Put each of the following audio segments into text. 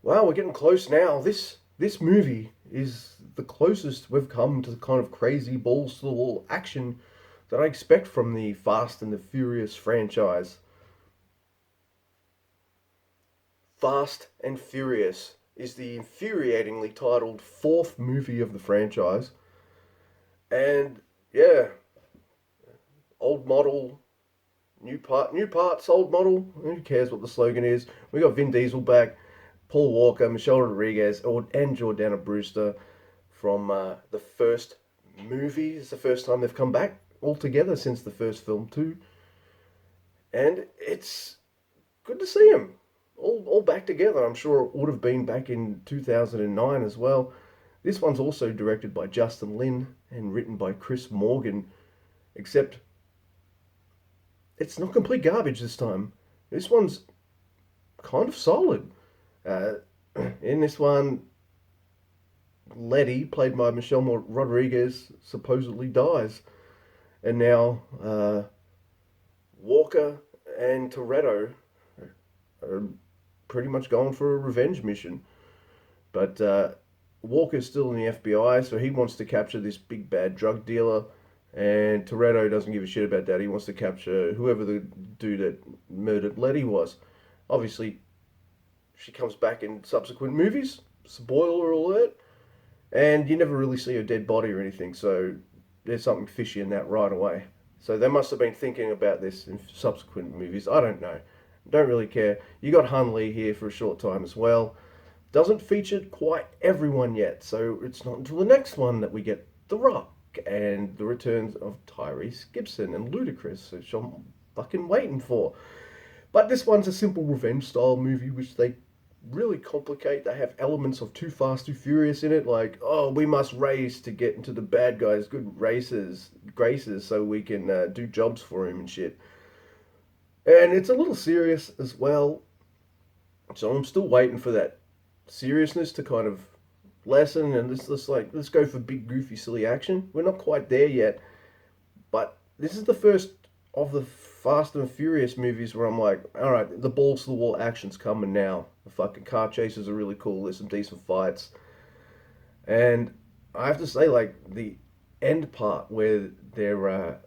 Wow, we're getting close now. This movie is the closest we've come to the kind of crazy balls to the wall action that I expect from the Fast and the Furious franchise. Fast and Furious is the infuriatingly titled fourth movie of the franchise. And yeah, old model, new parts, old model. Who cares what the slogan is? We got Vin Diesel back, Paul Walker, Michelle Rodriguez, and Jordana Brewster from the first movie. It's the first time they've come back all together since the first film too, and it's good to see them all back together. I'm sure it would have been back in 2009 as well. This one's also directed by Justin Lin and written by Chris Morgan, except it's not complete garbage this time. This one's kind of solid. Uh, in this one, Letty, played by Michelle Rodriguez, supposedly dies. And now Walker and Toretto are pretty much going for a revenge mission. But Walker's still in the FBI, so he wants to capture this big bad drug dealer. And Toretto doesn't give a shit about that. He wants to capture whoever the dude that murdered Letty was. Obviously, she comes back in subsequent movies. Spoiler alert. And you never really see her dead body or anything, so there's something fishy in that right away. So they must have been thinking about this in subsequent movies. I don't know. Don't really care. You got Han Lee here for a short time as well. Doesn't feature quite everyone yet, so it's not until the next one that we get The Rock and the returns of Tyrese Gibson and Ludacris, which I'm fucking waiting for. But this one's a simple revenge style movie, which they really complicate. They have elements of Too Fast, Too Furious in it, like, oh, we must race to get into the bad guys' good graces, so we can do jobs for him and shit. And it's a little serious as well, so I'm still waiting for that seriousness to kind of lessen, and let's go for big, goofy, silly action. We're not quite there yet, but this is the first of the Fast and Furious movies where I'm like, all right, the balls to the wall action's coming now. The fucking car chases are really cool. There's some decent fights, and I have to say, like the end part where they're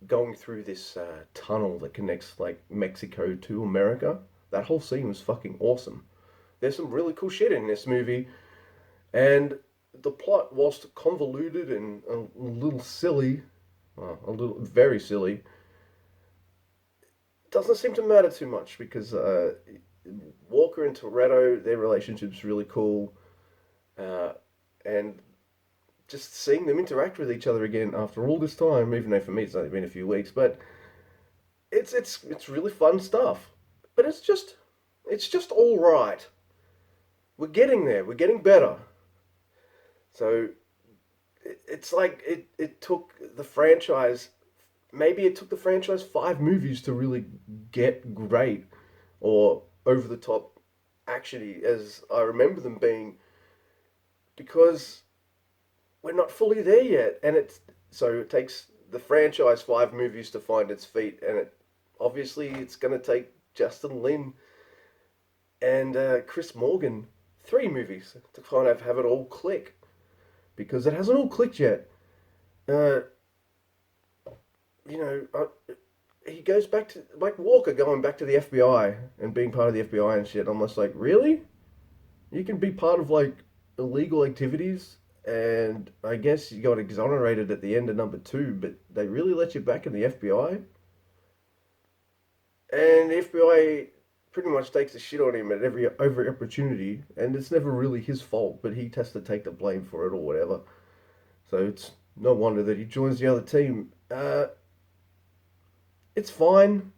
going through this tunnel that connects like Mexico to America. That whole scene was fucking awesome. There's some really cool shit in this movie, and the plot, whilst convoluted and a little silly, well, a little very silly, doesn't seem to matter too much because Walker and Toretto, their relationship's really cool, uh, and just seeing them interact with each other again after all this time, even though for me it's only been a few weeks, but it's really fun stuff. But it's just all right. We're getting there. We're getting better. So it's like it took the franchise. Maybe it took the franchise five movies to really get great or over the top actiony as I remember them being, because we're not fully there yet, and it takes the franchise five movies to find its feet, and it's going to take Justin Lin and Chris Morgan three movies to kind of have it all click, because it hasn't all clicked yet. Uh, you know, he goes back to like Walker going back to the FBI and being part of the FBI and shit. I'm just like, really? You can be part of like illegal activities, and I guess you got exonerated at the end of number two, but they really let you back in the FBI, and the FBI pretty much takes a shit on him at every opportunity, and it's never really his fault, but he has to take the blame for it or whatever. So it's no wonder that he joins the other team. It's fine.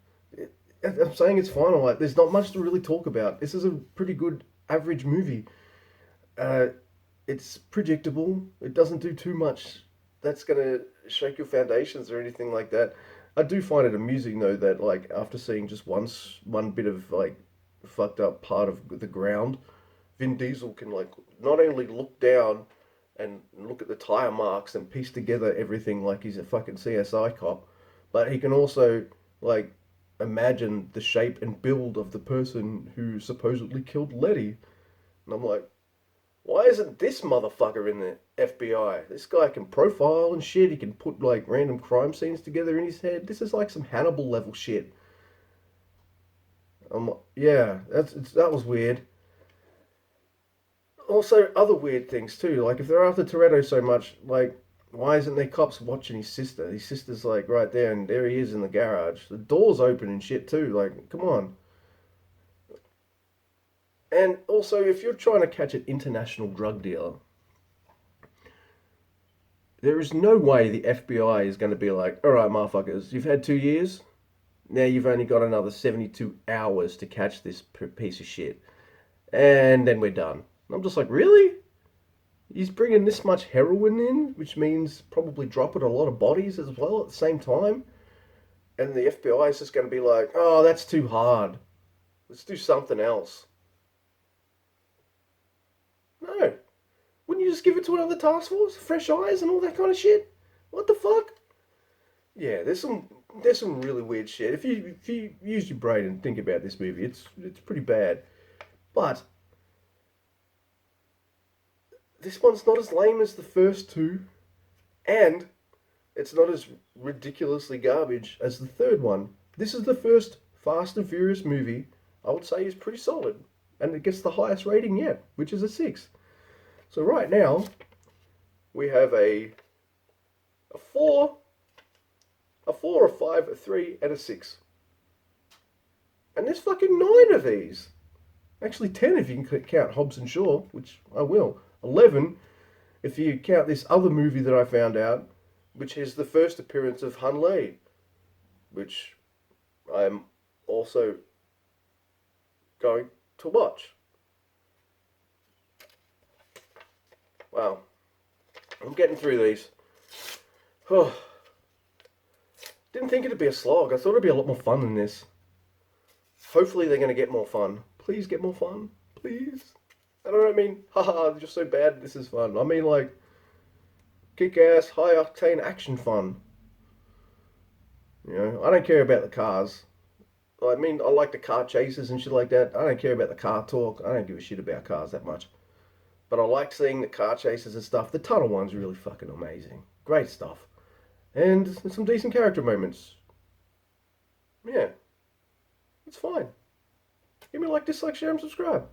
I'm saying it's fine. Like, there's not much to really talk about. This is a pretty good average movie. Uh, it's predictable. It doesn't do too much that's gonna shake your foundations or anything like that. I do find it amusing though that like after seeing just one bit of like fucked up part of the ground, Vin Diesel can like not only look down and look at the tire marks and piece together everything like he's a fucking CSI cop, but he can also like imagine the shape and build of the person who supposedly killed Letty. And I'm like, why isn't this motherfucker in the FBI? This guy can profile and shit. He can put like random crime scenes together in his head. This is like some Hannibal level shit. Yeah, that was weird. Also, other weird things too. Like if they're after Toretto so much, like why isn't there cops watching his sister? His sister's like right there, and there he is in the garage. The door's open and shit too. Like, come on. And also, if you're trying to catch an international drug dealer, there is no way the FBI is going to be like, all right, motherfuckers, you've had 2 years. Now you've only got another 72 hours to catch this piece of shit. And then we're done. And I'm just like, really? He's bringing this much heroin in, which means probably dropping a lot of bodies as well at the same time. And the FBI is just going to be like, oh, that's too hard. Let's do something else. No. Wouldn't you just give it to another task force? Fresh eyes and all that kind of shit? What the fuck? Yeah, there's some really weird shit. If you use your brain and think about this movie, it's pretty bad. But this one's not as lame as the first two, and it's not as ridiculously garbage as the third one. This is the first Fast and Furious movie I would say is pretty solid, and it gets the highest rating yet, which is a 6. So right now we have a 4, a 4, a 5, a 3, and a 6. And there's fucking 9 of these. Actually 10 if you can count Hobbs and Shaw, which I will. 11 if you count this other movie that I found out, which is the first appearance of Hun Lei, which I'm also going to watch. Wow. I'm getting through these. Oh. Didn't think it'd be a slog. I thought it'd be a lot more fun than this. Hopefully they're going to get more fun. Please get more fun. Please. I don't mean, haha, they're just so bad, this is fun. I mean, like, kick-ass, high-octane action fun. You know, I don't care about the cars. I mean, I like the car chases and shit like that. I don't care about the car talk. I don't give a shit about cars that much. But I like seeing the car chases and stuff. The tunnel one's really fucking amazing. Great stuff. And some decent character moments. Yeah. It's fine. Give me a like, dislike, share, and subscribe.